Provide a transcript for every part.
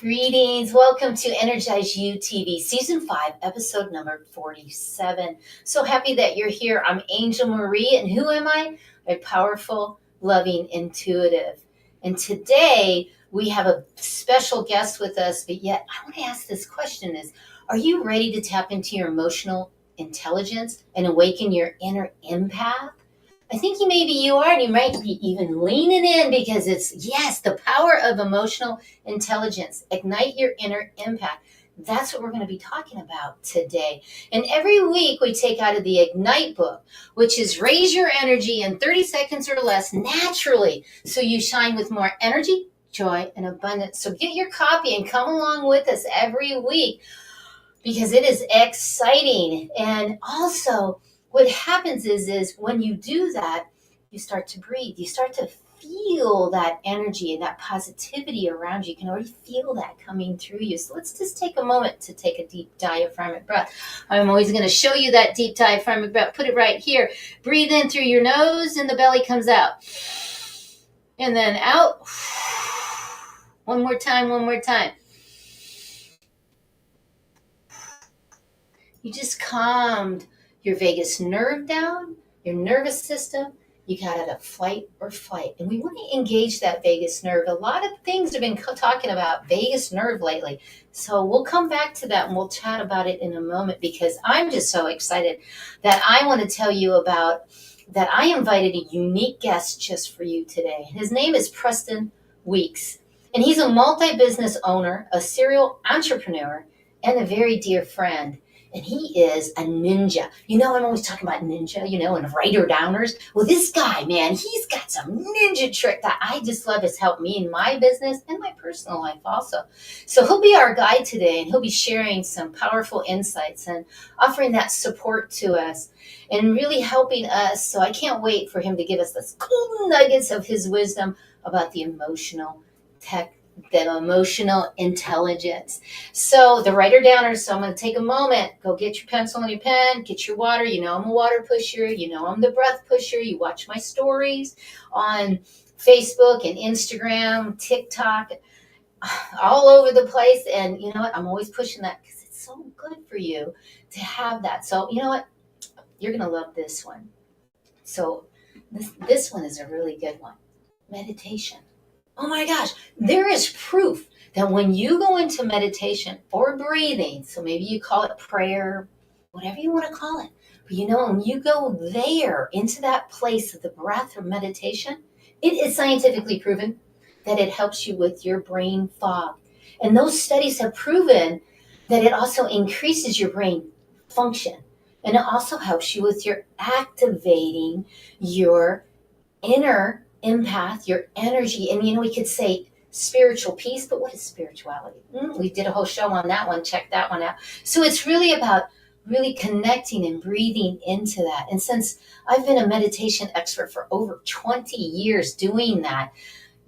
Greetings. Welcome to Energize You TV, Season 5, Episode number 47. So happy that you're here. I'm Angel Marie, and who am I? A powerful, loving, intuitive. And today, we have a special guest with us, but yet I want to ask this question is, are you ready to tap into your emotional intelligence and awaken your inner empath? I think maybe you are, and you might be even leaning in because it's, yes, the power of emotional intelligence. Ignite your inner empath. That's what we're going to be talking about today. And every week we take out of the Ignite book, which is raise your energy in 30 seconds or less naturally so you shine with more energy, joy, and abundance. So get your copy and come along with us every week because it is exciting. And also, what happens is when you do that, you start to breathe. You start to feel that energy and that positivity around you. You can already feel that coming through you. So let's just take a moment to take a deep diaphragmatic breath. I'm always going to show you that deep diaphragmatic breath. Put it right here. Breathe in through your nose and the belly comes out. And then out. One more time. You just calmed your vagus nerve down, your nervous system. You got out of flight or flight. And we want to engage that vagus nerve. A lot of things have been talking about vagus nerve lately. So we'll come back to that and we'll chat about it in a moment because I'm just so excited that I want to tell you about that I invited a unique guest just for you today. His name is Preston Weekes. And he's a multi-business owner, a serial entrepreneur, and a very dear friend. And he is a ninja. You know, I'm always talking about ninja, and writer downers. Well, this guy, man, he's got some ninja trick that I just love has helped me in my business and my personal life also. So he'll be our guide today, and he'll be sharing some powerful insights and offering that support to us and really helping us. So I can't wait for him to give us those golden nuggets of his wisdom about the emotional intelligence. So the writer downer, so I'm going to take a moment, go get your pencil and your pen, get your water. I'm a water pusher. I'm the breath pusher. You watch my stories on Facebook and Instagram, TikTok, all over the place. And you know what? I'm always pushing that because it's so good for you to have that. So you know what? You're going to love this one. So this one is a really good one. Meditation. Oh my gosh, there is proof that when you go into meditation or breathing, so maybe you call it prayer, whatever you want to call it, but when you go there into that place of the breath or meditation, it is scientifically proven that it helps you with your brain fog. And those studies have proven that it also increases your brain function. And it also helps you with your activating your inner empath, your energy. And we could say spiritual peace, but what is spirituality? We did a whole show on that one. Check that one out. So it's really about really connecting and breathing into that. And since I've been a meditation expert for over 20 years doing that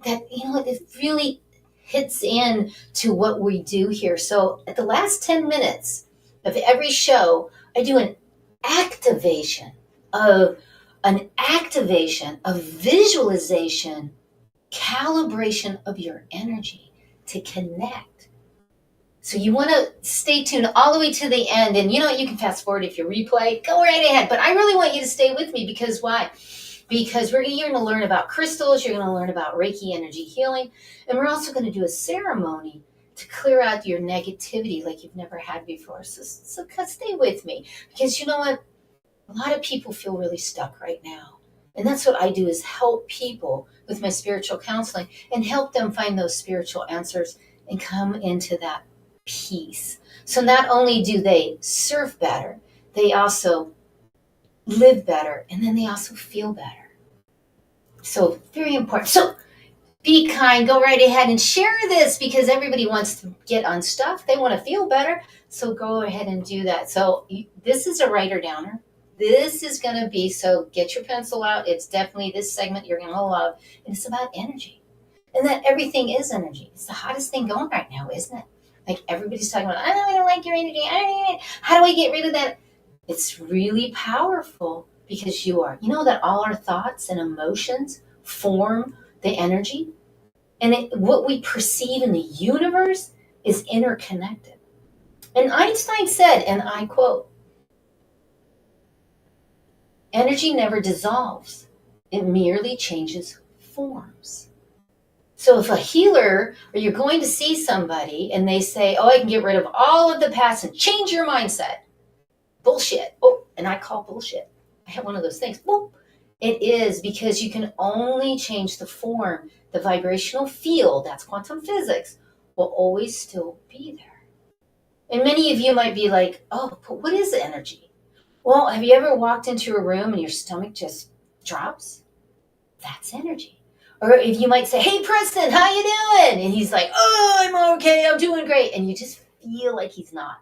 it really hits in to what we do here. So at the last 10 minutes of every show, I do an activation of visualization, calibration of your energy to connect. So you want to stay tuned all the way to the end. And you can fast forward if you replay, go right ahead. But I really want you to stay with me because why? Because you're going to learn about crystals, you're going to learn about Reiki energy healing, and we're also going to do a ceremony to clear out your negativity like you've never had before. So stay with me because you know what? A lot of people feel really stuck right now. And that's what I do is help people with my spiritual counseling and help them find those spiritual answers and come into that peace. So not only do they serve better, they also live better, and then they also feel better. So very important. So be kind, go right ahead and share this because everybody wants to get unstuck. They want to feel better. So go ahead and do that. So this is a writer downer. This is going to be, so get your pencil out. It's definitely this segment you're going to love. And it's about energy. And that everything is energy. It's the hottest thing going right now, isn't it? Like everybody's talking about, I don't like your energy. How do I get rid of that? It's really powerful because you are. You know that all our thoughts and emotions form the energy? And what we perceive in the universe is interconnected. And Einstein said, and I quote, "Energy never dissolves. It merely changes forms." So if a healer, or you're going to see somebody and they say, "Oh, I can get rid of all of the past and change your mindset." Bullshit. Oh, and I call bullshit. I have one of those things. Whoop. It is, because you can only change the form. The vibrational field, that's quantum physics, will always still be there. And many of you might be like, "Oh, but what is energy?" Well, have you ever walked into a room and your stomach just drops? That's energy. Or if you might say, "Hey, Preston, how you doing?" And he's like, "Oh, I'm okay, I'm doing great." And you just feel like he's not.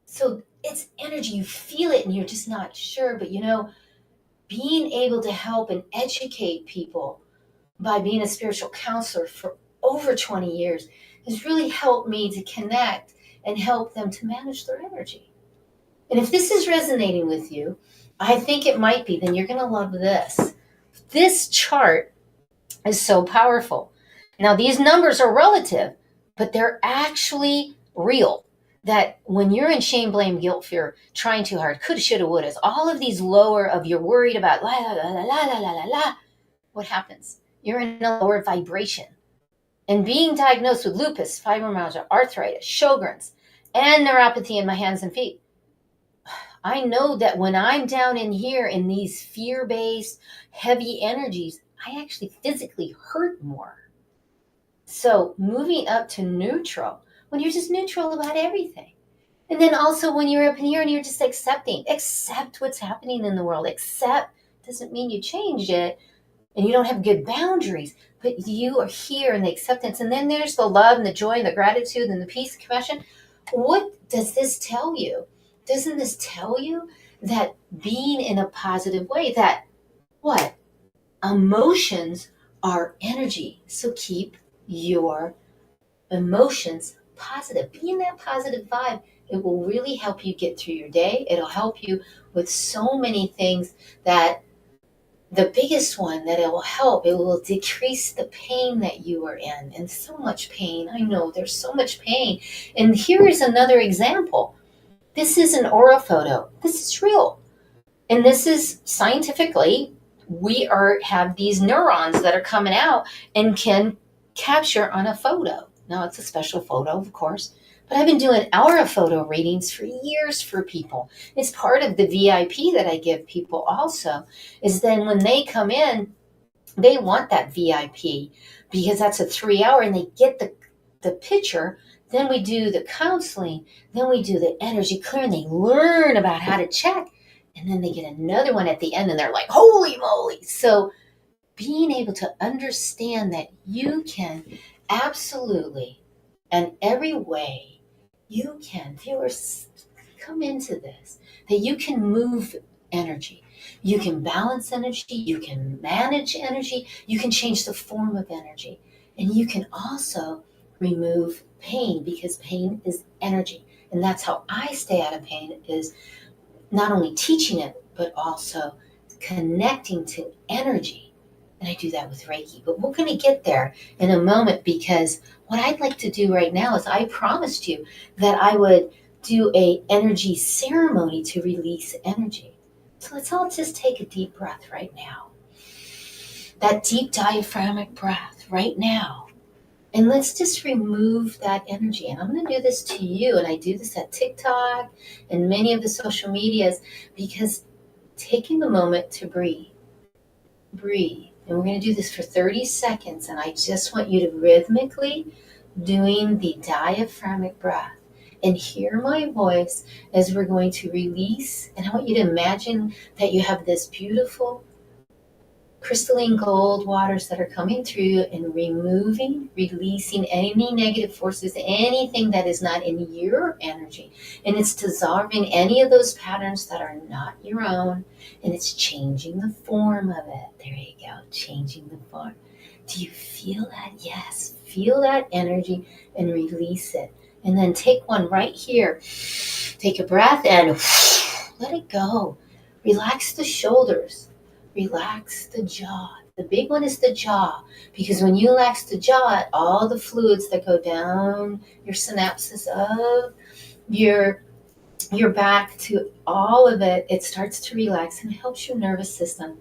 So it's energy. You feel it and you're just not sure. But being able to help and educate people by being a spiritual counselor for over 20 years has really helped me to connect and help them to manage their energy. And if this is resonating with you, I think it might be, then you're going to love this. This chart is so powerful. Now, these numbers are relative, but they're actually real. That when you're in shame, blame, guilt, fear, trying too hard, coulda, shoulda, wouldas, all of these lower of you're worried about, la, la, la, la, la, la, la, la, what happens? You're in a lower vibration. And being diagnosed with lupus, fibromyalgia, arthritis, Sjogren's, and neuropathy in my hands and feet, I know that when I'm down in here in these fear-based, heavy energies, I actually physically hurt more. So moving up to neutral, when you're just neutral about everything. And then also when you're up in here and you're just accept what's happening in the world. Accept doesn't mean you change it and you don't have good boundaries, but you are here in the acceptance. And then there's the love and the joy and the gratitude and the peace and compassion. What does this tell you? Doesn't this tell you that being in a positive way, that what? Emotions are energy. So keep your emotions positive. Be in that positive vibe. It will really help you get through your day. It'll help you with so many things. That the biggest one that it will help, it will decrease the pain that you are in. And so much pain. I know there's so much pain. And here is another example. This is an aura photo. This is real. And this is scientifically, we have these neurons that are coming out and can capture on a photo. Now, it's a special photo, of course, but I've been doing aura photo readings for years for people. It's part of the VIP that I give people also, is then when they come in, they want that VIP because that's a 3-hour and they get the picture. Then we do the counseling. Then we do the energy clearing. They learn about how to check. And then they get another one at the end and they're like, holy moly. So being able to understand that you can absolutely, in every way, you can, viewers, come into this, that you can move energy. You can balance energy. You can manage energy. You can change the form of energy. And you can also remove pain, because pain is energy. And that's how I stay out of pain, is not only teaching it, but also connecting to energy. And I do that with Reiki. But we're going to get there in a moment, because what I'd like to do right now is I promised you that I would do a energy ceremony to release energy. So let's all just take a deep breath right now. That deep diaphragmatic breath right now. And let's just remove that energy. And I'm going to do this to you. And I do this at TikTok and many of the social medias, because taking a moment to breathe. And we're going to do this for 30 seconds. And I just want you to rhythmically doing the diaphragmatic breath and hear my voice as we're going to release. And I want you to imagine that you have this beautiful crystalline gold waters that are coming through and releasing any negative forces, anything that is not in your energy. And it's dissolving any of those patterns that are not your own. And it's changing the form of it. There you go, changing the form. Do you feel that? Yes, feel that energy and release it. And then take one right here. Take a breath and let it go. Relax the shoulders. Relax the jaw. The big one is the jaw, because when you relax the jaw, all the fluids that go down your synapses of your back to all of it, it starts to relax and helps your nervous system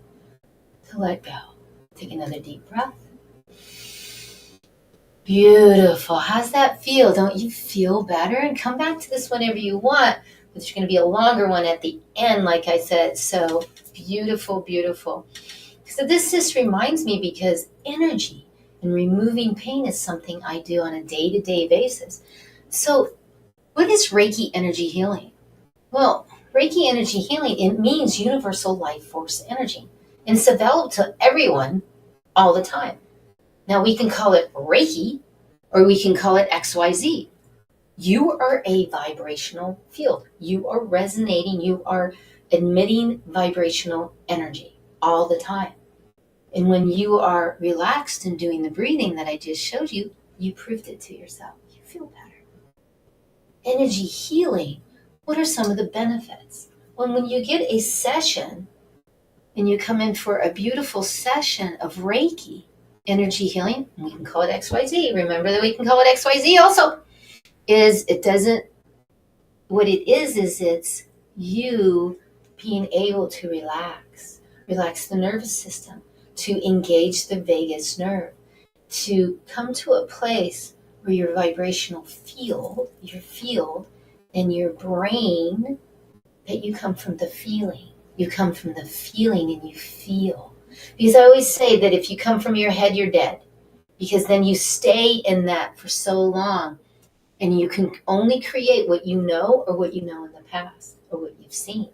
to let go. Take another deep breath. Beautiful. How's that feel? Don't you feel better? And come back to this whenever you want. There's going to be a longer one at the end, like I said. So beautiful, beautiful. So this just reminds me, because energy and removing pain is something I do on a day-to-day basis. So what is Reiki energy healing? Well, Reiki energy healing, it means universal life force energy. And it's available to everyone all the time. Now, we can call it Reiki, or we can call it XYZ. You are a vibrational field. You are resonating. You are emitting vibrational energy all the time. And when you are relaxed and doing the breathing that I just showed you, you proved it to yourself. You feel better. Energy healing, what are some of the benefits? When you get a session and you come in for a beautiful session of Reiki, energy healing, we can call it XYZ. Remember that we can call it XYZ also. What it is it's you being able to relax the nervous system, to engage the vagus nerve, to come to a place where your vibrational field, your field, and your brain, that you come from the feeling. You come from the feeling and you feel. Because I always say that if you come from your head, you're dead. Because then you stay in that for so long. And you can only create what you know, or what you know in the past, or what you've seen.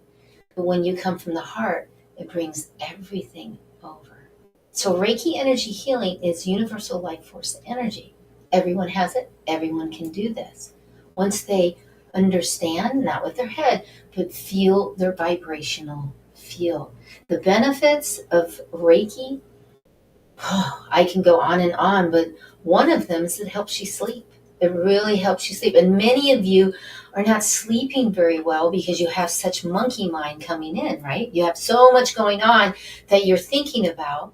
But when you come from the heart, it brings everything over. So Reiki energy healing is universal life force energy. Everyone has it. Everyone can do this. Once they understand, not with their head, but feel their vibrational field. The benefits of Reiki, I can go on, but one of them is it helps you sleep. It really helps you sleep. And many of you are not sleeping very well because you have such monkey mind coming in, right? You have so much going on that you're thinking about,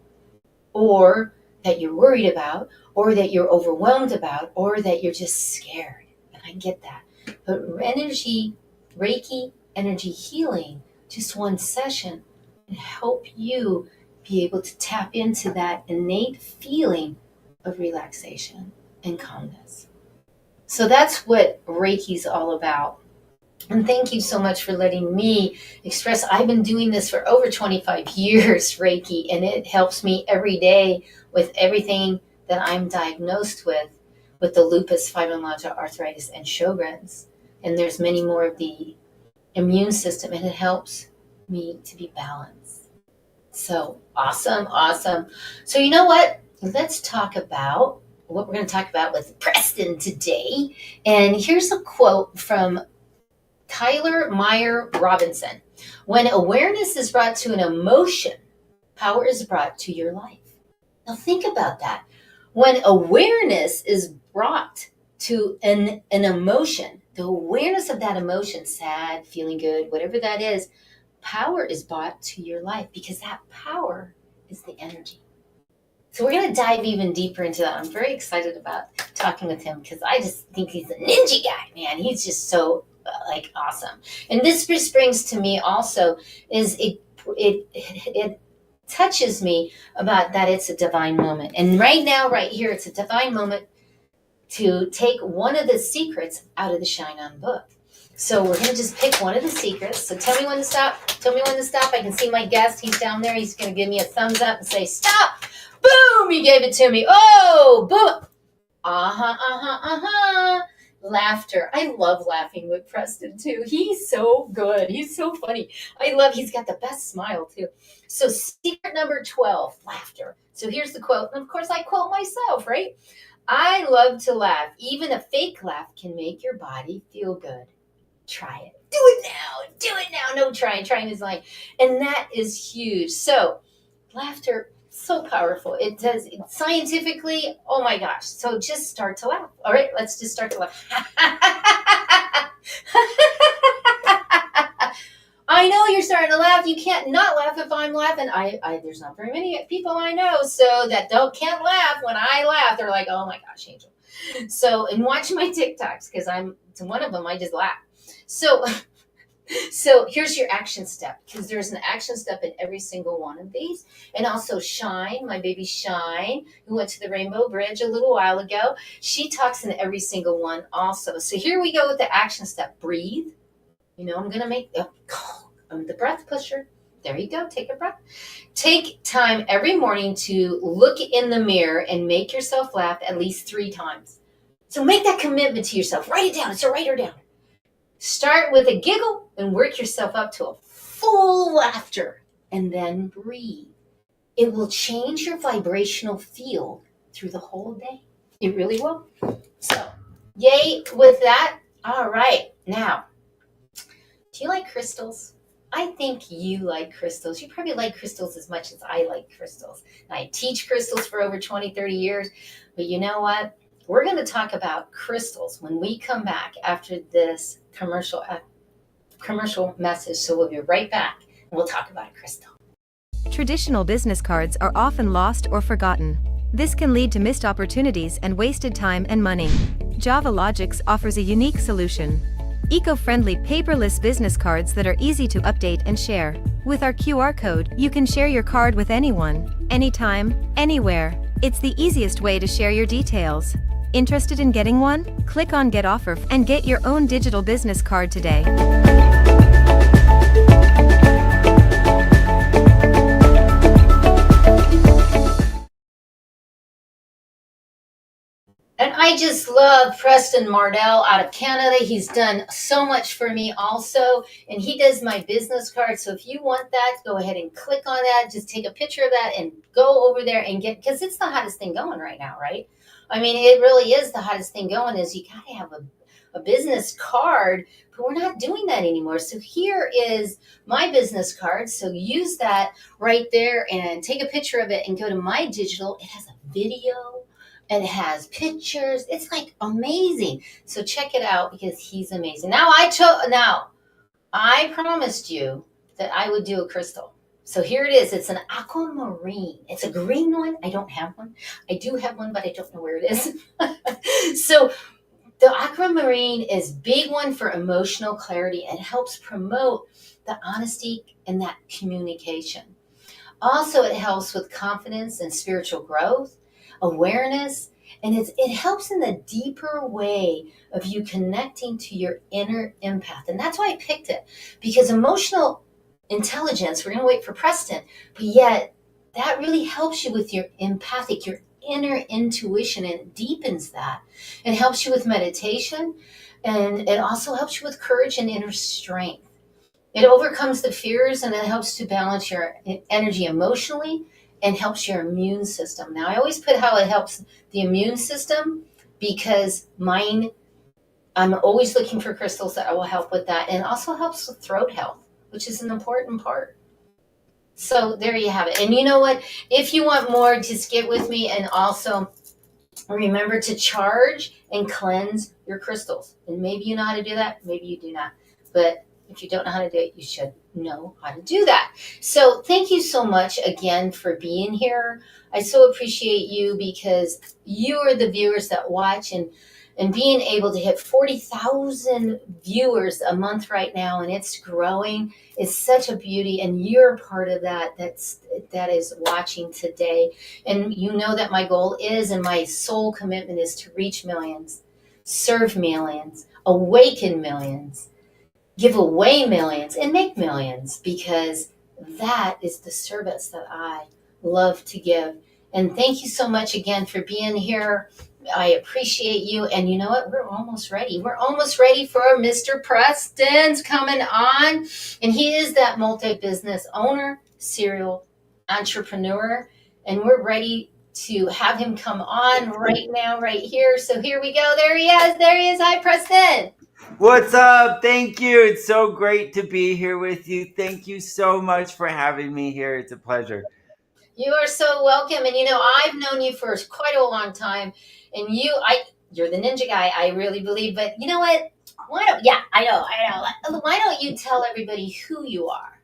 or that you're worried about, or that you're overwhelmed about, or that you're just scared. And I get that. But Reiki energy healing, just one session, can help you be able to tap into that innate feeling of relaxation and calmness. So that's what Reiki's all about. And thank you so much for letting me express. I've been doing this for over 25 years, Reiki, and it helps me every day with everything that I'm diagnosed with the lupus, fibromyalgia, arthritis, and Sjogren's. And there's many more of the immune system, and it helps me to be balanced. So awesome, awesome. So you know what? Let's talk about what we're going to talk about with Preston today. And here's a quote from Tyler Meyer Robinson. When awareness is brought to an emotion, power is brought to your life. Now think about that. When awareness is brought to an emotion, the awareness of that emotion, sad, feeling good, whatever that is, power is brought to your life, because that power is the energy. So we're going to dive even deeper into that. I'm very excited about talking with him, because I just think he's a ninja guy, man. He's just so awesome. And this just brings to me also is it touches me about that it's a divine moment. And right now, right here, it's a divine moment to take one of the secrets out of the Shine On book. So we're going to just pick one of the secrets. So tell me when to stop. Tell me when to stop. I can see my guest. He's down there. He's going to give me a thumbs up and say, stop. Boom. He gave it to me. Oh, boom. Laughter. I love laughing with Preston too. He's so good. He's so funny. He's got the best smile too. So secret number 12, laughter. So here's the quote. And of course I quote myself, right? I love to laugh. Even a fake laugh can make your body feel good. Try it. Do it now. Do it now. No trying. Trying is lying. And that is huge. So laughter, so powerful. It does scientifically. Oh my gosh. So just start to laugh. All right. Let's just start to laugh. I know you're starting to laugh. You can't not laugh if I'm laughing. There's not very many people I know so that can't laugh when I laugh. They're like, oh my gosh, Angel. So, and watch my TikToks because to one of them I just laugh. So here's your action step, because there's an action step in every single one of these. And also Shine, my baby Shine, who went to the Rainbow Bridge a little while ago, she talks in every single one also. So here we go with the action step. Breathe. I'm going to make, I'm the breath pusher. There you go. Take a breath. Take time every morning to look in the mirror and make yourself laugh at least 3 times. So make that commitment to yourself. Write it down. So write her down. Start with a giggle and work yourself up to a full laughter, and then breathe. It will change your vibrational field through the whole day. It really will. So, yay with that. All right. Now, do you like crystals? I think you like crystals. You probably like crystals as much as I like crystals. I teach crystals for over 20, 30 years. But you know what? We're going to talk about crystals when we come back after this commercial message. So we'll be right back and we'll talk about a crystal. Traditional business cards are often lost or forgotten. This can lead to missed opportunities and wasted time and money. 𝗘𝗲𝗏𝗡𝗍 offers a unique solution. Eco-friendly paperless business cards that are easy to update and share. With our QR code, you can share your card with anyone, anytime, anywhere. It's the easiest way to share your details. Interested in getting one? Click on Get Offer and get your own digital business card today. And I just love Preston Weekes out of Canada. He's done so much for me also. And he does my business card. So if you want that, go ahead and click on that. Just take a picture of that and go over there and get, because it's the hottest thing going right now, right? I mean, it really is the hottest thing going, is you got to have a business card, but we're not doing that anymore. So here is my business card. So use that right there and take a picture of it and go to my digital. It has a video and it has pictures. It's like amazing. So check it out because he's amazing. Now I promised you that I would do a crystal. So here it is. It's an aquamarine. It's a green one. I don't have one. I do have one, but I don't know where it is. So the aquamarine is big one for emotional clarity and helps promote the honesty and that communication. Also, it helps with confidence and spiritual growth, awareness, and it helps in the deeper way of you connecting to your inner empath. And that's why I picked it, because emotional intelligence, we're going to wait for Preston, but yet that really helps you with your empathic, your inner intuition, and it deepens that. It helps you with meditation, and it also helps you with courage and inner strength. It overcomes the fears, and it helps to balance your energy emotionally and helps your immune system. Now, I always put how it helps the immune system because I'm always looking for crystals that will help with that, and it also helps with throat health, which is an important part. So there you have it. And you know what? If you want more, just get with me, and also remember to charge and cleanse your crystals. And maybe you know how to do that, maybe you do not. But if you don't know how to do it, you should know how to do that. So thank you so much again for being here. I so appreciate you because you are the viewers that watch, and being able to hit 40,000 viewers a month right now, and it's growing, is such a beauty, and you're part of that that is watching today. And you know that my goal is, and my sole commitment is, to reach millions, serve millions, awaken millions, give away millions, and make millions, because that is the service that I love to give. And thank you so much again for being here. I appreciate you. And you know what? We're almost ready. We're almost ready for Mr. Preston's coming on. And he is that multi-business owner, serial entrepreneur. And we're ready to have him come on right now, right here. So here we go. There he is. There he is. Hi, Preston. What's up? Thank you. It's so great to be here with you. Thank you so much for having me here. It's a pleasure. You are so welcome. And you know, I've known you for quite a long time, and you're the ninja guy, I really believe. But you know what? Why don't? Yeah, I know. Why don't you tell everybody who you are?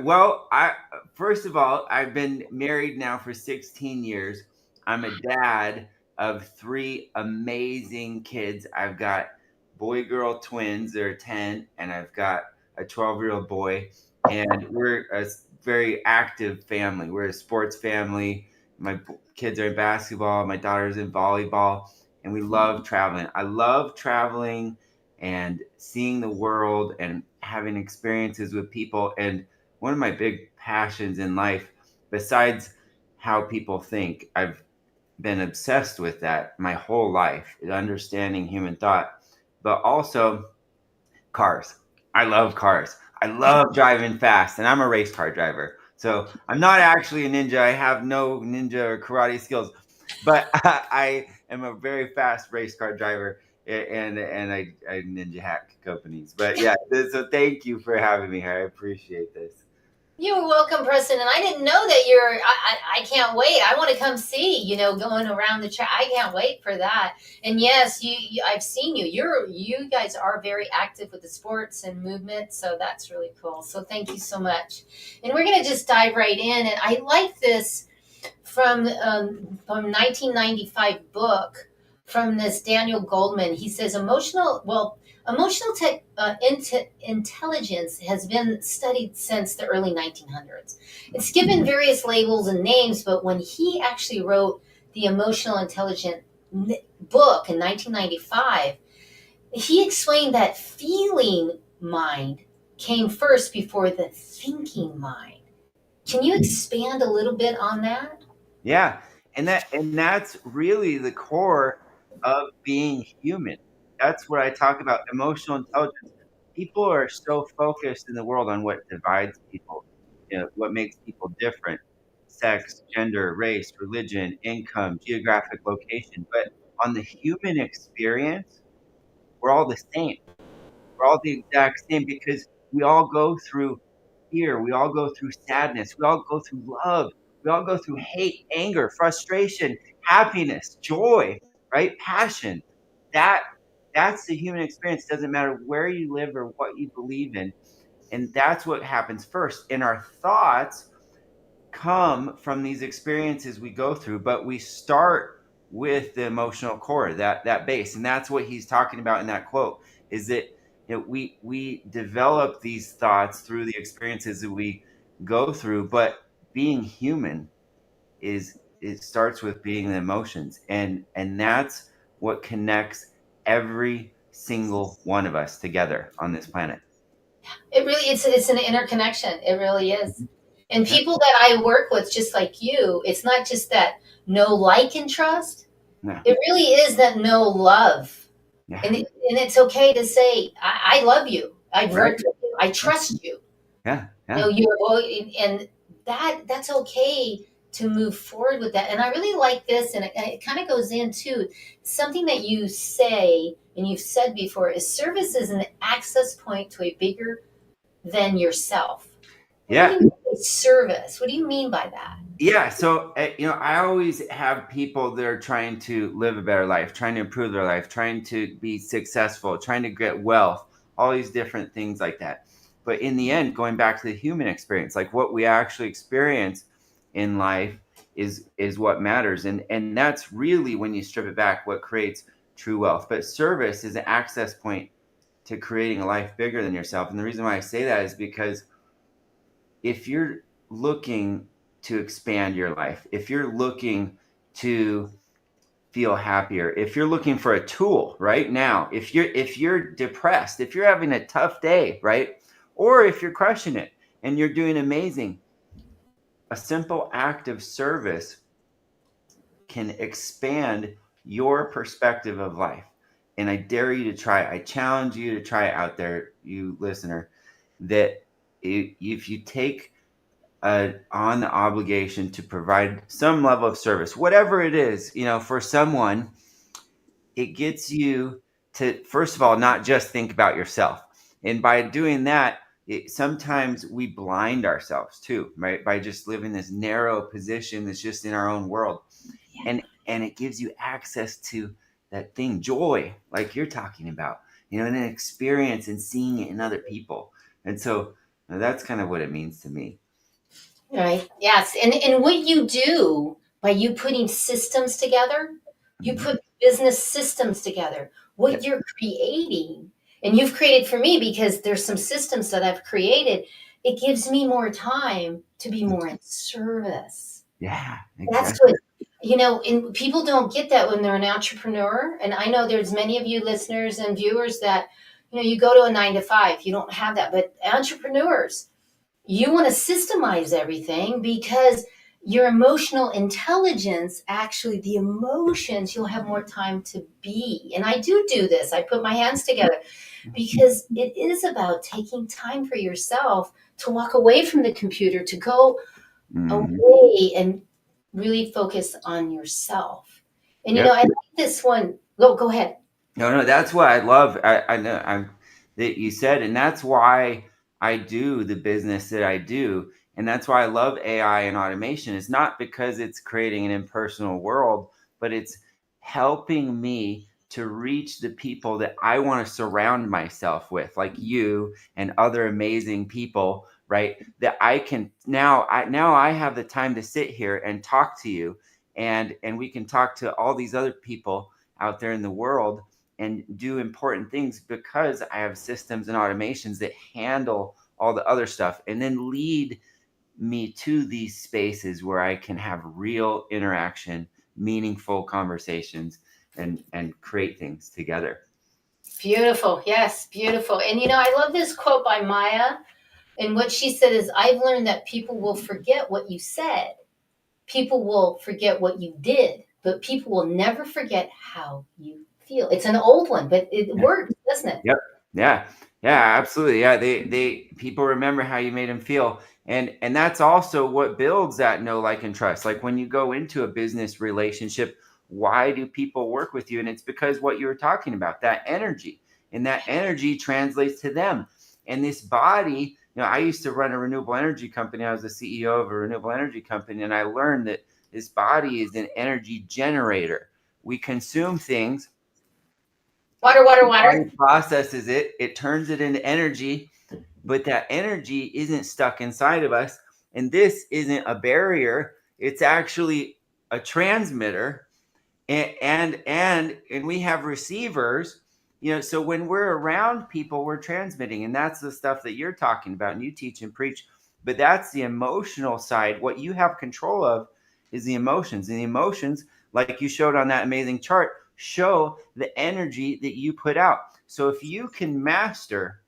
Well, first of all, I've been married now for 16 years. I'm a dad of 3 amazing kids. I've got boy-girl twins. They're 10, and I've got a 12-year-old boy. And we're a very active family. We're a sports family. My kids are in basketball. My daughter's in volleyball, and we love traveling. I love traveling and seeing the world and having experiences with people. And one of my big passions in life, besides how people think, I've been obsessed with that my whole life, understanding human thought, but also cars. I love cars. I love driving fast, and I'm a race car driver. So I'm not actually a ninja. I have no ninja or karate skills, but I am a very fast race car driver, and I ninja hack companies. But yeah, so thank you for having me here. I appreciate this. You're welcome, Preston. And I didn't know that you're. I can't wait. I want to come see. Going around the track. I can't wait for that. And yes, I've seen you. You guys are very active with the sports and movement. So that's really cool. So thank you so much. And we're gonna just dive right in. And I like this from 1995 book from this Daniel Goldman. He says emotional intelligence has been studied since the early 1900s. It's given various labels and names, but when he actually wrote the Emotional Intelligent book in 1995, he explained that feeling mind came first before the thinking mind. Can you expand a little bit on that? Yeah, and that's really the core of being human. That's what I talk about, emotional intelligence. People are so focused in the world on what divides people, what makes people different: sex, gender, race, religion, income, geographic location. But on the human experience, we're all the same. We're all the exact same because we all go through fear. We all go through sadness. We all go through love. We all go through hate, anger, frustration, happiness, joy, right? Passion. That that's the human experience. Doesn't matter where you live or what you believe in. And that's what happens first. And our thoughts come from these experiences we go through, but we start with the emotional core, that base. And that's what he's talking about in that quote, is that we develop these thoughts through the experiences that we go through, but being human is it starts with being the emotions, and that's what connects every single one of us together on this planet. It really it's an interconnection. It really is. And Yeah. people that I work with, just like you, it's not just that know, like, and trust. Yeah. It really is that know, love, Yeah. and it's okay to say, I love you. I've Right. worked with you. I trust you. Yeah. You Yeah. know, and that's okay to move forward with that. And I really like this, and it kind of goes into something that you say, and you've said before, is service is an access point to a bigger than yourself. What do Yeah. you mean by service? What do you mean by that? Yeah, so I always have people that are trying to live a better life, trying to improve their life, trying to be successful, trying to get wealth, all these different things like that. But in the end, going back to the human experience, like what we actually experience in life is what matters, and that's really, when you strip it back, what creates true wealth. But service is an access point to creating a life bigger than yourself. And the reason why I say that is because if you're looking to expand your life, if you're looking to feel happier, if you're looking for a tool right now, if you're depressed, if you're having a tough day, right? Or if you're crushing it and you're doing amazing, a simple act of service can expand your perspective of life. And I dare you to try it. I challenge you to try it out there, you listener, that if you take on the obligation to provide some level of service, whatever it is, for someone, it gets you to, first of all, not just think about yourself. And by doing that, sometimes we blind ourselves too, right? By just living this narrow position that's just in our own world. And it gives you access to that thing, joy, like you're talking about. and an experience and seeing it in other people. And so that's kind of what it means to me. Right. Yes. And what you do by you putting systems together, you put business systems together, what you're creating, and you've created for me because there's some systems that I've created. It gives me more time to be more in service. Yeah, That's exactly. what, and people don't get that when they're an entrepreneur. And I know there's many of you listeners and viewers that, you go to a 9 to 5, you don't have that. But entrepreneurs, you want to systemize everything because your emotional intelligence, actually, the emotions, you'll have more time to be. And I do this. I put my hands together because it is about taking time for yourself to walk away from the computer, to go away and really focus on yourself. And, Yep. I like this one. Go ahead. No, that's what I love. I know that you said, and that's why I do the business that I do. And that's why I love AI and automation. It's not because it's creating an impersonal world, but it's helping me to reach the people that I want to surround myself with, like you and other amazing people, right? That I can now I have the time to sit here and talk to you, and we can talk to all these other people out there in the world and do important things because I have systems and automations that handle all the other stuff and then lead me to these spaces where I can have real interaction, meaningful conversations, and create things together. Beautiful. Yes, beautiful. And, I love this quote by Maya. And what she said is, I've learned that people will forget what you said. People will forget what you did, but people will never forget how you feel. It's an old one, but it works, doesn't it? Yep. Yeah. Yeah, absolutely. Yeah. They people remember how you made them feel. And that's also what builds that know, like, and trust. Like when you go into a business relationship, why do people work with you? And it's because what you were talking about, that energy, and that energy translates to them. And this body, I used to run a renewable energy company. I was the CEO of a renewable energy company. And I learned that this body is an energy generator. We consume things. Water. Body processes it, it turns it into energy, but that energy isn't stuck inside of us. And this isn't a barrier, it's actually a transmitter. And we have receivers, so when we're around people, we're transmitting. And that's the stuff that you're talking about and you teach and preach. But that's the emotional side. What you have control of is the emotions. And the emotions, like you showed on that amazing chart, show the energy that you put out. So if you can master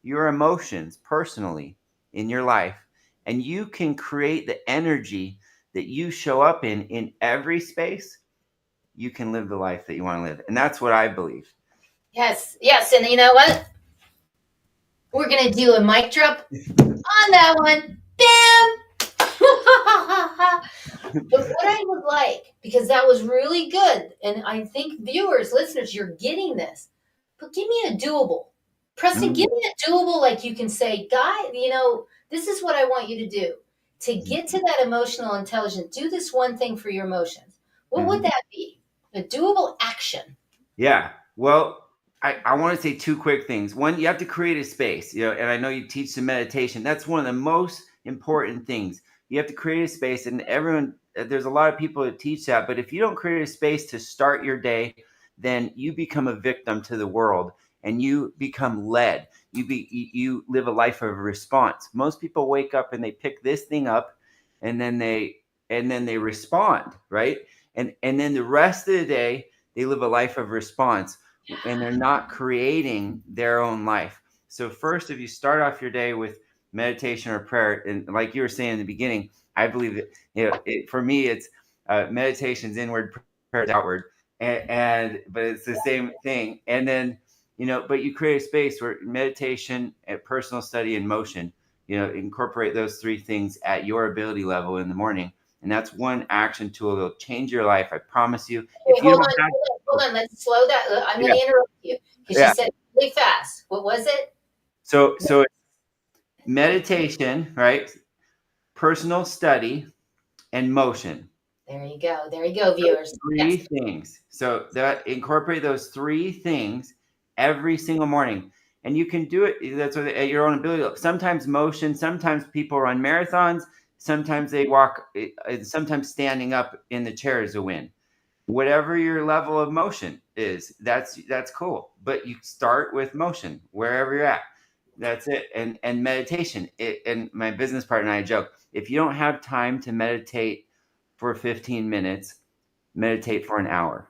your emotions personally in your life, and you can create the energy that you show up in every space, you can live the life that you want to live. And that's what I believe. Yes. And you know what? We're going to do a mic drop on that one. Bam! But what I would like, because that was really good, and I think viewers, listeners, you're getting this, but give me a doable. Preston, give me a doable, like you can say, Guy, this is what I want you to do. To get to that emotional intelligence, do this one thing for your emotions. What would that be? A doable action. Yeah. Well, I want to say two quick things. One, you have to create a space, and I know you teach some meditation. That's one of the most important things. You have to create a space, and there's a lot of people that teach that. But if you don't create a space to start your day, then you become a victim to the world and you become led. You live a life of response. Most people wake up and they pick this thing up and then they respond, right? And then the rest of the day, they live a life of response, and they're not creating their own life. So first, if you start off your day with meditation or prayer, and like you were saying in the beginning, I believe that for me, it's meditation's inward, prayer is outward, but it's the same thing. And then but you create a space where meditation, personal study, and motion, incorporate those three things at your ability level in the morning. And that's one action tool that'll change your life. I promise you. Wait, hold on. Let's slow that. I'm going to interrupt you because you said really fast. What was it? So meditation, right? Personal study and motion. There you go, viewers. Three things. So that incorporate those three things every single morning. And you can do it. That's what, at your own ability. Sometimes motion, sometimes people run marathons, sometimes they walk, sometimes standing up in the chair is a win. Whatever your level of motion is, that's cool. But you start with motion wherever you're at. That's it. And meditation. And my business partner and I joke, if you don't have time to meditate for 15 minutes, meditate for an hour.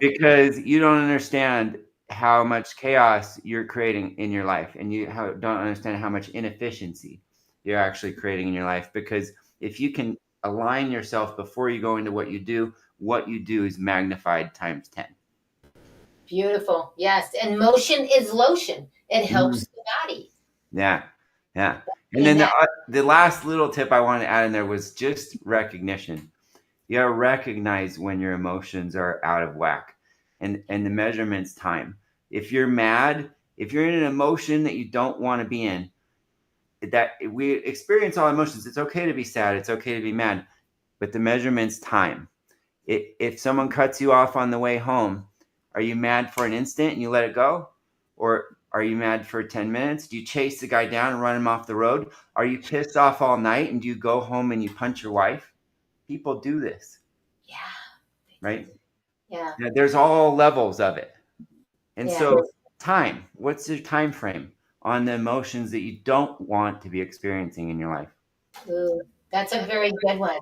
Because you don't understand how much chaos you're creating in your life, and you don't understand how much inefficiency you're actually creating in your life. Because if you can align yourself before you go into what you do is magnified times 10. Beautiful. Yes. And motion is lotion. It helps the body. Yeah. Yeah. And then the last little tip I wanted to add in there was just recognition. You gotta recognize when your emotions are out of whack, and the measurement's time. If you're mad, if you're in an emotion that you don't want to be in, that we experience all emotions. It's okay to be sad. It's okay to be mad, but the measurement's time. If someone cuts you off on the way home, are you mad for an instant and you let it go? Or are you mad for 10 minutes? Do you chase the guy down and run him off the road? Are you pissed off all night and do you go home and you punch your wife? People do this. Yeah. Right? Yeah. There's all levels of it. And Yeah. so time, what's the time frame on the emotions that you don't want to be experiencing in your life? Ooh, that's a very good one.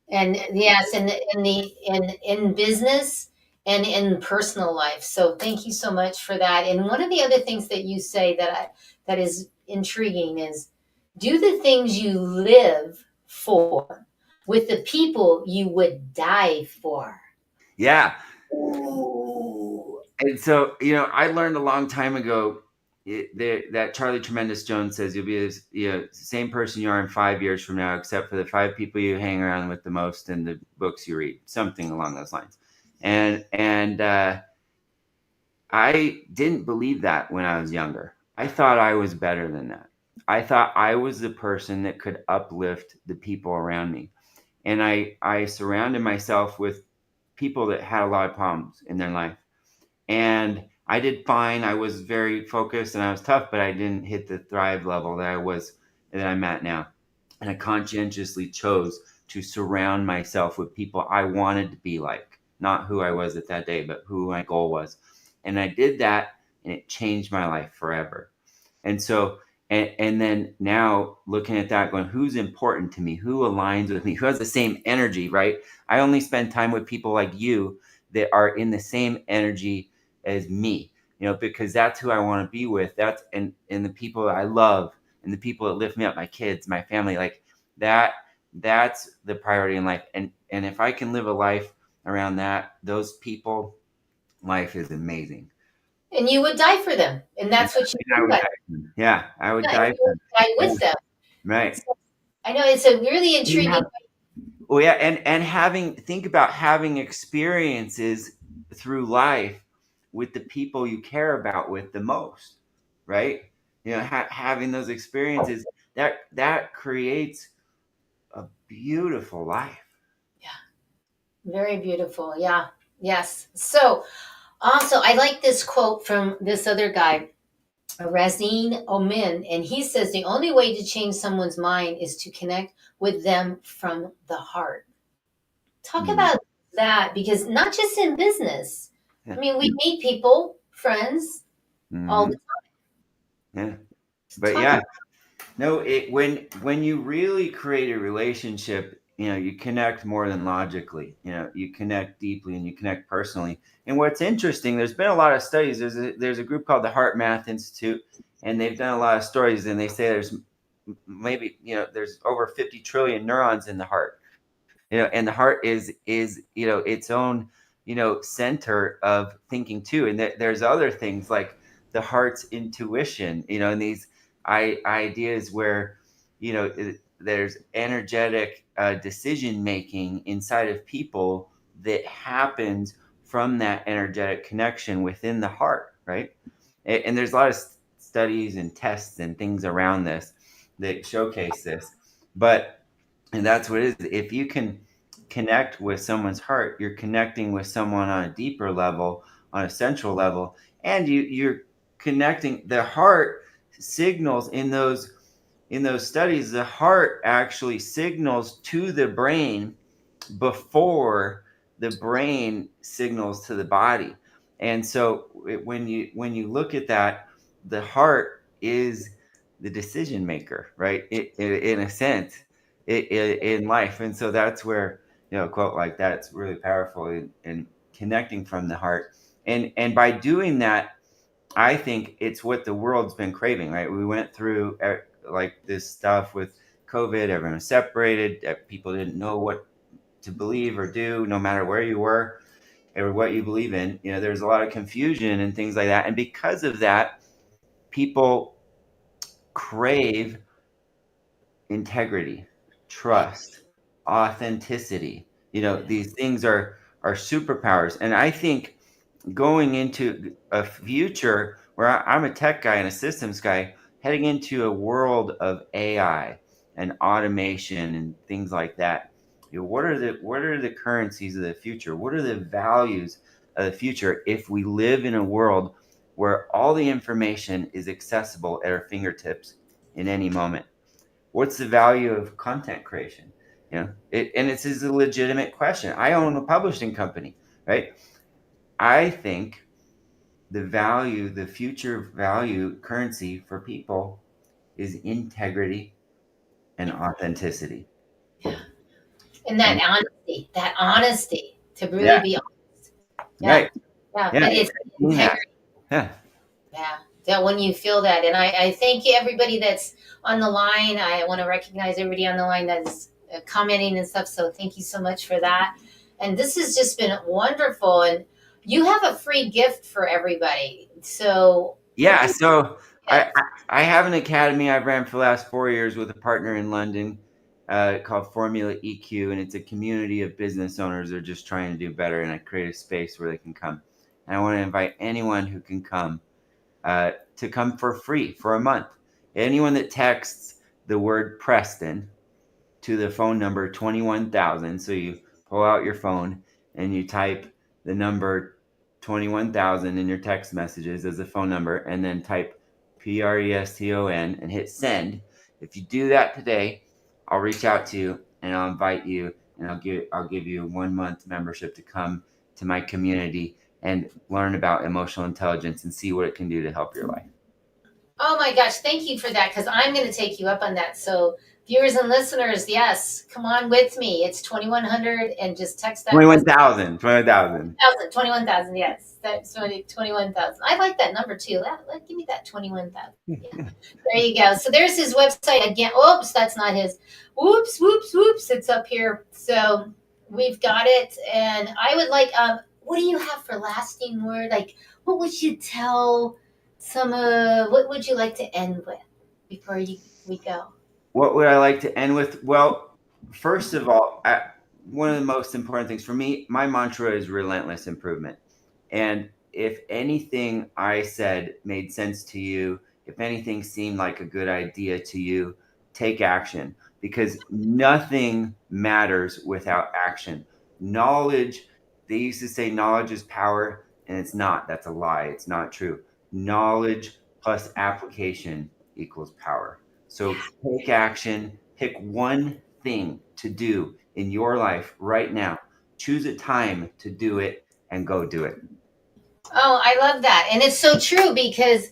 And yes, in business and in personal life. So thank you so much for that. And one of the other things that you say that is intriguing is do the things you live for with the people you would die for. Yeah. Ooh. And so, I learned a long time ago that 𝗘lich𝗲𝗏𝗏 says you'll be the same person you are in 5 years from now, except for the 5 people you hang around with the most and the books you read, something along those lines. And I didn't believe that when I was younger. I thought I was better than that. I thought I was the person that could uplift the people around me. And I surrounded myself with people that had a lot of problems in their life. And I did fine. I was very focused and I was tough, but I didn't hit the thrive level that I'm at now. And I conscientiously chose to surround myself with people I wanted to be like, not who I was at that day, but who my goal was. And I did that, and it changed my life forever. And so, and then now looking at that, going, who's important to me? Who aligns with me? Who has the same energy, right? I only spend time with people like you that are in the same energy as me, because that's who I want to be with. That's and the people that I love and the people that lift me up, my kids, my family, like that's the priority in life. And if I can live a life around those people, life is amazing. And you would die for them. And that's what you do. Yeah, I would die for them. Die with them. Right. So, I know it's a really intriguing. Well, yeah, and think about having experiences through life with the people you care about with the most, right? Having those experiences that creates a beautiful life. Yeah, very beautiful. Yeah, yes. So, also, I like this quote from this other guy, 𝗘릿𝗲𝗏𝗏𝗏𝗏, and he says the only way to change someone's mind is to connect with them from the heart. Talk about that, because not just in business. I mean, we meet people, friends, all the time. Yeah, but yeah, no. When you really create a relationship, you connect more than logically. You connect deeply and you connect personally. And what's interesting, there's been a lot of studies. There's a group called the Heart Math Institute, and they've done a lot of stories. And they say there's maybe there's over 50 trillion neurons in the heart. And the heart is its own center of thinking too. And there's other things like the heart's intuition. And these ideas where there's energetic decision making inside of people that happens from that energetic connection within the heart, right? And there's a lot of studies and tests and things around this that showcase this. And that's what it is. If you can connect with someone's heart, you're connecting with someone on a deeper level, on a central level, and you're connecting. The heart signals in those studies, the heart actually signals to the brain before the brain signals to the body. And so when you look at that, the heart is the decision maker, right? In a sense, in life. And so that's where, a quote like that's really powerful in connecting from the heart. And by doing that, I think it's what the world's been craving, right? We went through like this stuff with COVID, everyone was separated, people didn't know what to believe or do, no matter where you were or what you believe in. There's a lot of confusion and things like that. And because of that, people crave integrity, trust, authenticity. These things are superpowers. And I think going into a future where I'm a tech guy and a systems guy, heading into a world of AI and automation and things like that. What are the currencies of the future? What are the values of the future if we live in a world where all the information is accessible at our fingertips in any moment? What's the value of content creation? And this is a legitimate question. I own a publishing company, right? I think the future value currency for people is integrity and authenticity. And that honesty to really Yeah. be honest. Right. Yeah. Yeah. But it's integrity. Yeah. That when you feel that. And I thank you, everybody that's on the line. I want to recognize everybody on the line that's commenting and stuff. So thank you so much for that. And this has just been wonderful. And you have a free gift for everybody. So yeah. So I have an academy I've ran for the last 4 years with a partner in London called Formula EQ, and it's a community of business owners that are just trying to do better, and I create a space where they can come. And I want to invite anyone who can come to come for free for a month. Anyone that texts the word Preston to the phone number 21,000. So you pull out your phone and you type the number 21,000 in your text messages as a phone number, and then type PRESTON and hit send. If you do that today, I'll reach out to you and I'll invite you, and I'll give you a 1 month membership to come to my community and learn about emotional intelligence and see what it can do to help your life. Oh my gosh, thank you for that, because I'm going to take you up on that. So viewers and listeners, yes, come on with me. It's 2100 and just text that. 21,000. 21,000, yes. That's 21,000. I like that number too. Give me that 21,000. Yeah. There you go. So there's his website again. Oops, that's not his. Whoops. It's up here. So we've got it. And I would like, what do you have for lasting word? Like, what would you tell what would you like to end with before we go? What would I like to end with? Well, first of all, one of the most important things for me, my mantra is relentless improvement. And if anything I said made sense to you, if anything seemed like a good idea to you, take action, because nothing matters without action. Knowledge, they used to say knowledge is power, and it's not. That's a lie. It's not true. Knowledge plus application equals power. So take action, pick one thing to do in your life right now. Choose a time to do it and go do it. Oh, I love that. And it's so true, because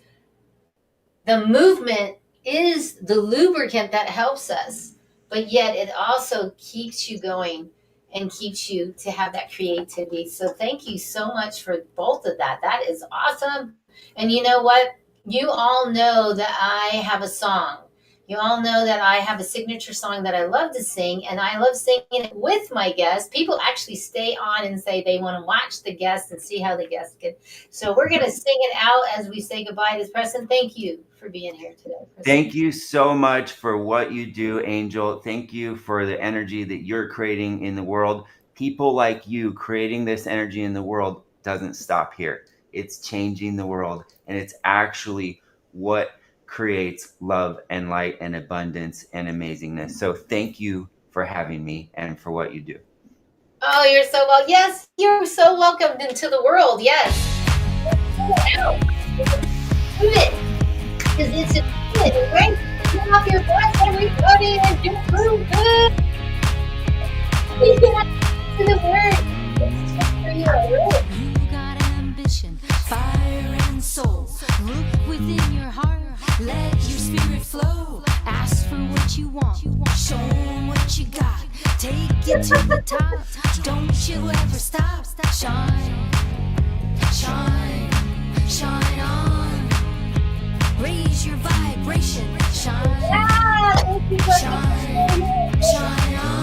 the movement is the lubricant that helps us, but yet it also keeps you going and keeps you to have that creativity. So thank you so much for both of that. That is awesome. And you know what? You all know that I have a song. You all know that I have a signature song that I love to sing, and I love singing it with my guests. People actually stay on and say they want to watch the guests and see how the guests get. So we're going to sing it out as we say goodbye to Preston. Thank you for being here today, Preston. Thank you so much for what you do, Angel. Thank you for the energy that you're creating in the world. People like you creating this energy in the world doesn't stop here. It's changing the world, and it's actually what creates love and light and abundance and amazingness. So thank you for having me and for what you do. Oh, you're so well. Yes, you're so welcomed into the world. Yes. Now, do it. Because it's good, right? Get off your butt, everybody, and do good. To the word. It's just for you, right? You got ambition, fire and soul. Look within your heart, let your spirit flow. Ask for what you want, show 'em what you got. Take it to the top, don't you ever stop. Shine, shine, shine on. Raise your vibration, shine, Yeah, thank you so shine, shine on.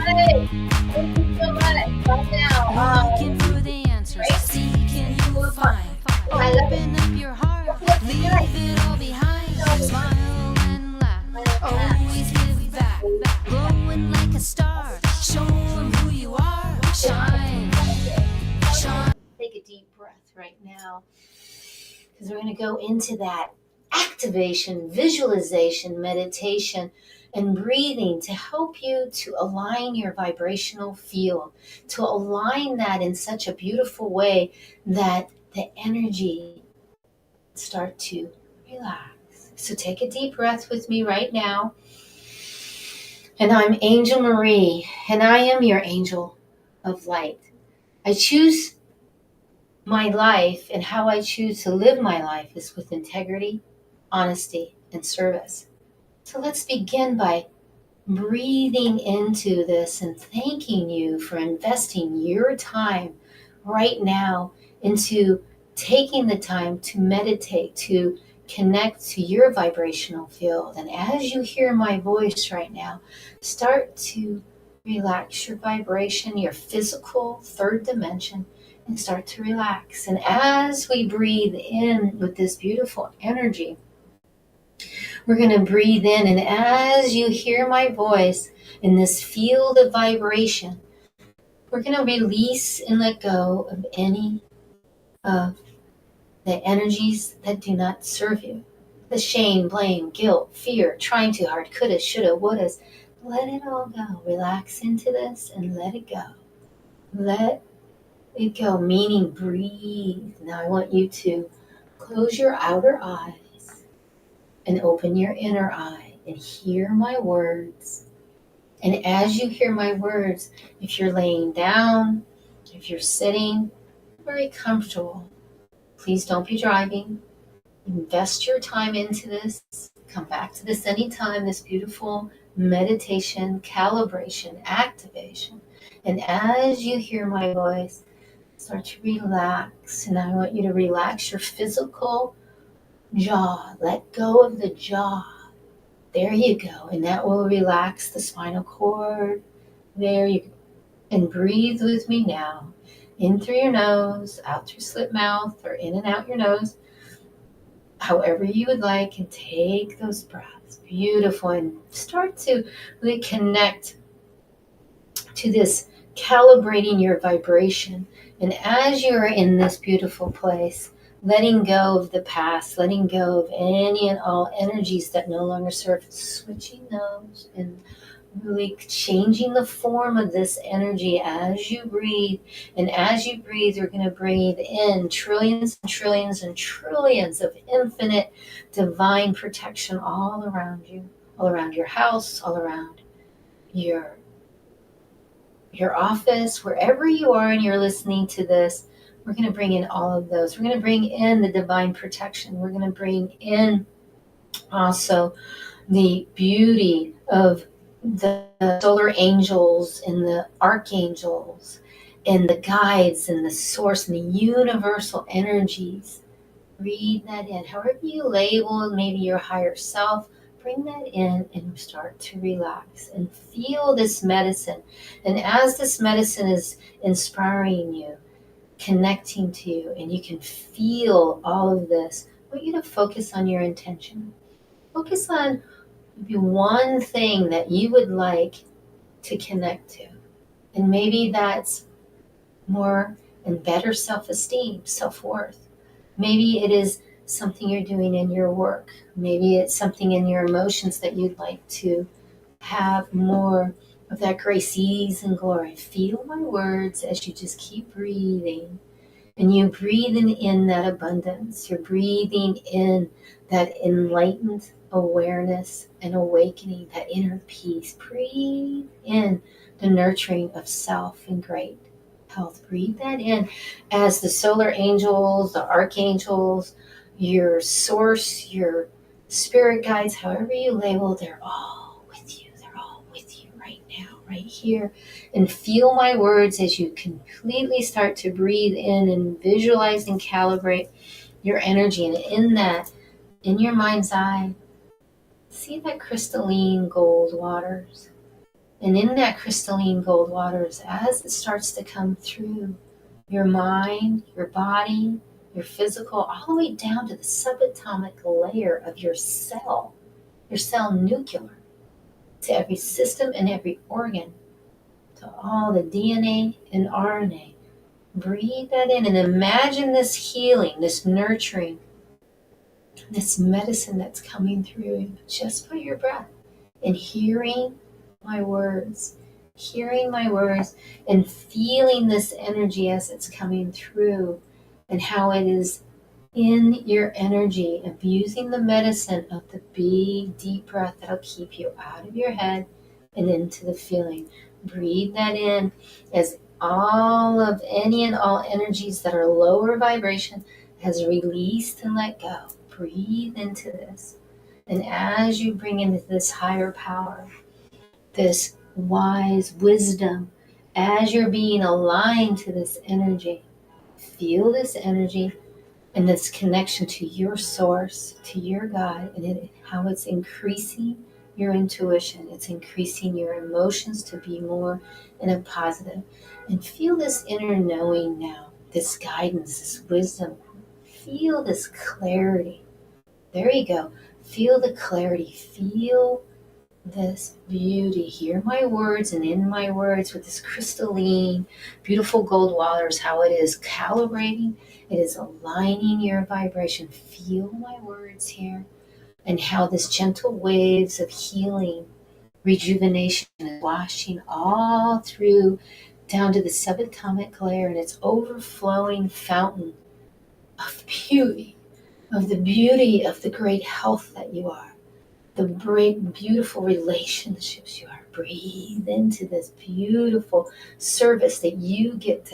much. Thank you so much. Right now. Looking for the answers, seeking you will find. I love it. Open up your heart, leave it all behind. Smile and laugh, always give back. Glowing like a star, show 'em who you are. Shine, shine. Take a deep breath right now, because we're going to go into that activation, visualization, meditation, and breathing to help you to align your vibrational field, to align that in such a beautiful way that the energy start to relax. So take a deep breath with me right now. And I'm Angel Marie, and I am your angel of light. I choose my life, and how I choose to live my life is with integrity, honesty, and service. So let's begin by breathing into this and thanking you for investing your time right now into taking the time to meditate, to connect to your vibrational field. And as you hear my voice right now, start to relax your vibration, your physical third dimension, and start to relax. And as we breathe in with this beautiful energy, we're going to breathe in, and as you hear my voice in this field of vibration, we're going to release and let go of any of the energies that do not serve you. The shame, blame, guilt, fear, trying too hard, coulda, shoulda, wouldas. Let it all go. Relax into this and let it go. Let it go, meaning breathe. Now I want you to close your outer eyes and open your inner eye and hear my words. And as you hear my words, if you're laying down, if you're sitting, very comfortable, please don't be driving. Invest your time into this. Come back to this anytime, this beautiful meditation, calibration, activation. And as you hear my voice, start to relax. And I want you to relax your physical jaw. Let go of the jaw. There you go. And that will relax the spinal cord. There you go. And breathe with me now. In through your nose, out through slit mouth, or in and out your nose. However you would like, and take those breaths. Beautiful. And start to really connect to this calibrating your vibration. And as you're in this beautiful place, letting go of the past, letting go of any and all energies that no longer serve, switching those and really changing the form of this energy as you breathe. And as you breathe, you're going to breathe in trillions and trillions and trillions of infinite divine protection all around you, all around your house, all around your office, wherever you are and you're listening to this. We're going to bring in all of those. We're going to bring in the divine protection. We're going to bring in also the beauty of the solar angels and the archangels and the guides and the source and the universal energies. Breathe that in. However you label maybe your higher self, bring that in and start to relax and feel this medicine. And as this medicine is inspiring you, connecting to you, and you can feel all of this, I want you to focus on your intention. Focus on maybe one thing that you would like to connect to. And maybe that's more and better self-esteem, self-worth. Maybe it is something you're doing in your work. Maybe it's something in your emotions that you'd like to have more of that grace, ease, and glory. Feel my words as you just keep breathing. And you're breathing in that abundance. You're breathing in that enlightened awareness and awakening, that inner peace. Breathe in the nurturing of self and great health. Breathe that in as the solar angels, the archangels, your source, your spirit guides, however you label, they're all with you. They're all with you right now, right here. And feel my words as you completely start to breathe in and visualize and calibrate your energy. And in that, in your mind's eye, see that crystalline gold waters. And in that crystalline gold waters, as it starts to come through your mind, your body, your physical, all the way down to the subatomic layer of your cell nuclear, to every system and every organ, to all the DNA and RNA. Breathe that in and imagine this healing, this nurturing, this medicine that's coming through just by your breath and hearing my words, and feeling this energy as it's coming through and how it is in your energy of using the medicine of the big deep breath that'll keep you out of your head and into the feeling. Breathe that in as all of any and all energies that are lower vibration has released and let go. Breathe into this. And as you bring into this higher power, this wise wisdom, as you're being aligned to this energy, feel this energy and this connection to your source, to your God, and how it's increasing your intuition. It's increasing your emotions to be more in a positive. And feel this inner knowing now, this guidance, this wisdom. Feel this clarity. There you go. Feel the clarity. Feel this beauty. Hear my words, and in my words with this crystalline, beautiful gold waters, how it is calibrating, it is aligning your vibration. Feel my words here and how this gentle waves of healing, rejuvenation is washing all through down to the subatomic layer, and it's overflowing fountain of beauty, of the beauty of the great health that you are, the great, beautiful relationships you are. Breathe into this beautiful service that you get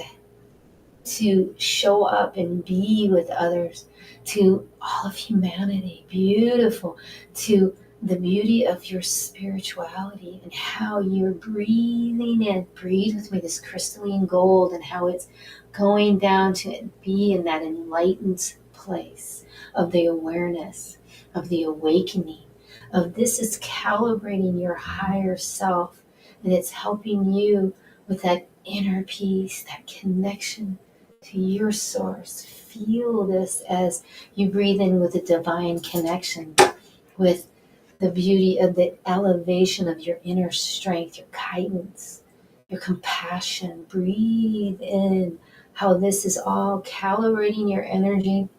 to show up and be with others, to all of humanity. Beautiful. To the beauty of your spirituality and how you're breathing in. Breathe with me this crystalline gold and how it's going down to be in that enlightened place of the awareness, of the awakening, of this is calibrating your higher self, and it's helping you with that inner peace, that connection to your source. Feel this as you breathe in with a divine connection, with the beauty of the elevation of your inner strength, your guidance, your compassion. Breathe in how this is all calibrating your energy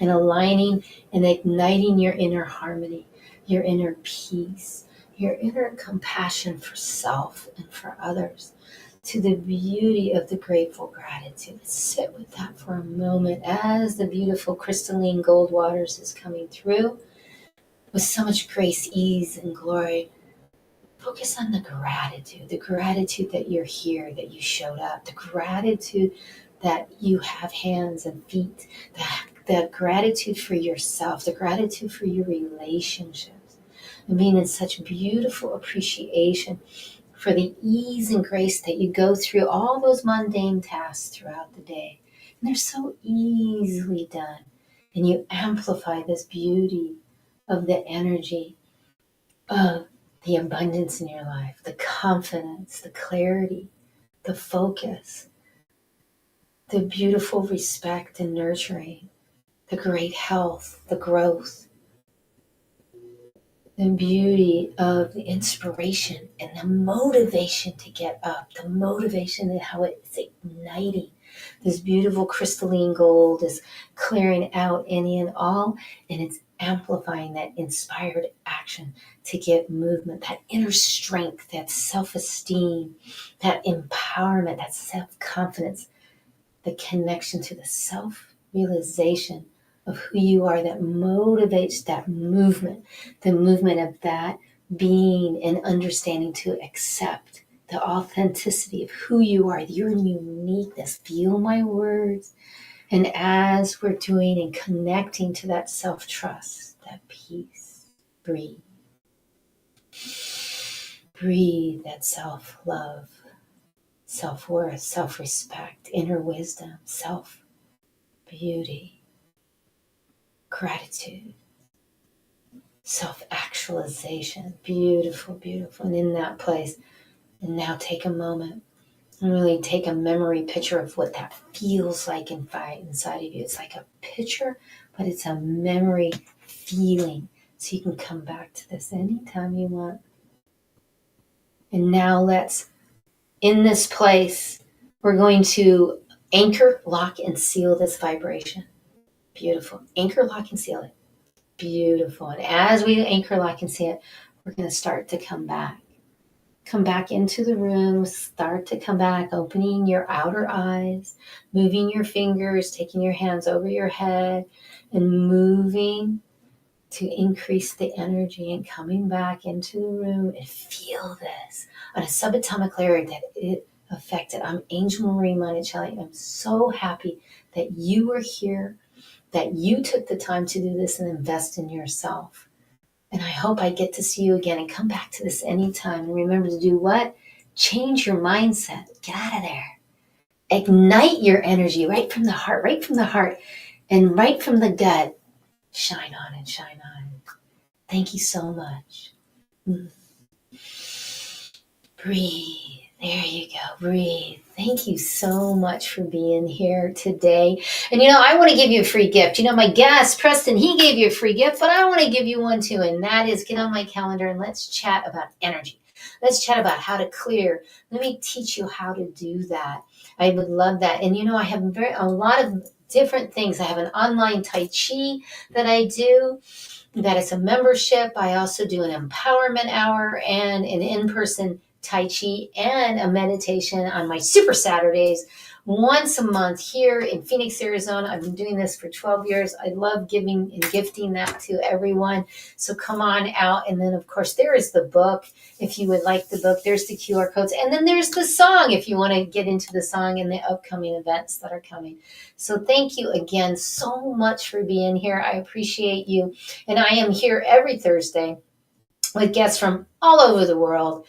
and aligning and igniting your inner harmony, your inner peace, your inner compassion for self and for others, to the beauty of the grateful gratitude. Sit with that for a moment as the beautiful crystalline gold waters is coming through with so much grace, ease, and glory. Focus on the gratitude that you're here, that you showed up, the gratitude that you have hands and feet, the gratitude for yourself, the gratitude for your relationships, and being in such beautiful appreciation for the ease and grace that you go through all those mundane tasks throughout the day. And they're so easily done. And you amplify this beauty of the energy of the abundance in your life, the confidence, the clarity, the focus, the beautiful respect and nurturing, the great health, the growth, the beauty of the inspiration and the motivation to get up, the motivation and how it's igniting This beautiful crystalline gold is clearing out any and all, and it's amplifying that inspired action to get movement, that inner strength, that self-esteem, that empowerment, that self-confidence, the connection to the self-realization of who you are that motivates that movement, the movement of that being and understanding to accept the authenticity of who you are, your uniqueness. Feel my words. And as we're doing and connecting to that self-trust, that peace, breathe. Breathe that self-love, self-worth, self-respect, inner wisdom, self-beauty, gratitude, self-actualization. Beautiful, beautiful. And in that place, and now take a moment and really take a memory picture of what that feels like inside of you. It's like a picture, but it's a memory feeling. So you can come back to this anytime you want. And now in this place, we're going to anchor, lock, and seal this vibration. Beautiful. Anchor, lock, and seal it. Beautiful. And as we anchor, lock, and seal it, we're going to start to come back. Come back into the room, start to come back, opening your outer eyes, moving your fingers, taking your hands over your head, and moving to increase the energy and coming back into the room and feel this on a subatomic layer that it affected. I'm Angel Marie Monticelli. I'm so happy that you were here, that you took the time to do this and invest in yourself. And I hope I get to see you again and come back to this anytime. And remember to do what? Change your mindset. Get out of there. Ignite your energy right from the heart, and right from the gut. Shine on and shine on. Thank you so much. Breathe. There you go. Breathe. Thank you so much for being here today. And I want to give you a free gift. My guest, Preston, he gave you a free gift, but I want to give you one too. And that is, get on my calendar and let's chat about energy. Let's chat about how to clear. Let me teach you how to do that. I would love that. And I have a lot of different things. I have an online Tai Chi that I do. That is a membership. I also do an empowerment hour and an in-person Tai Chi and a meditation on my Super Saturdays once a month here in Phoenix, Arizona. I've been doing this for 12 years. I love giving and gifting that to everyone. So come on out. And then, of course, there is the book. If you would like the book, there's the QR codes. And then there's the song if you want to get into the song and the upcoming events that are coming. So thank you again so much for being here. I appreciate you. And I am here every Thursday with guests from all over the world.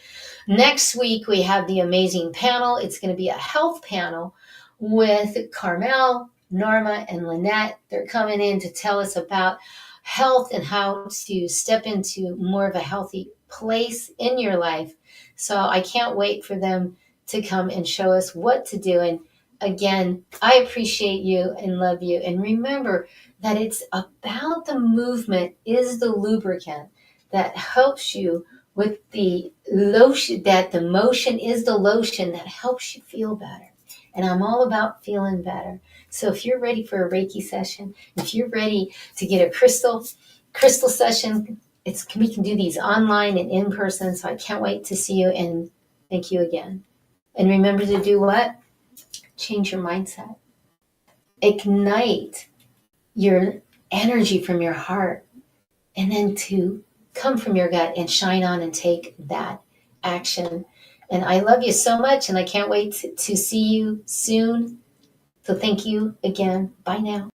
Next week, we have the amazing panel. It's going to be a health panel with Carmel, Norma, and Lynette. They're coming in to tell us about health and how to step into more of a healthy place in your life. So I can't wait for them to come and show us what to do. And again, I appreciate you and love you. And remember that it's about the movement is the lubricant that helps you with the lotion, that the motion is the lotion that helps you feel better. And I'm all about feeling better. So if you're ready for a Reiki session, if you're ready to get a crystal session, we can do these online and in person. So I can't wait to see you and thank you again. And remember to do what? Change your mindset. Ignite your energy from your heart and then to come from your gut and shine on and take that action. And I love you so much, and I can't wait to see you soon. So thank you again. Bye now.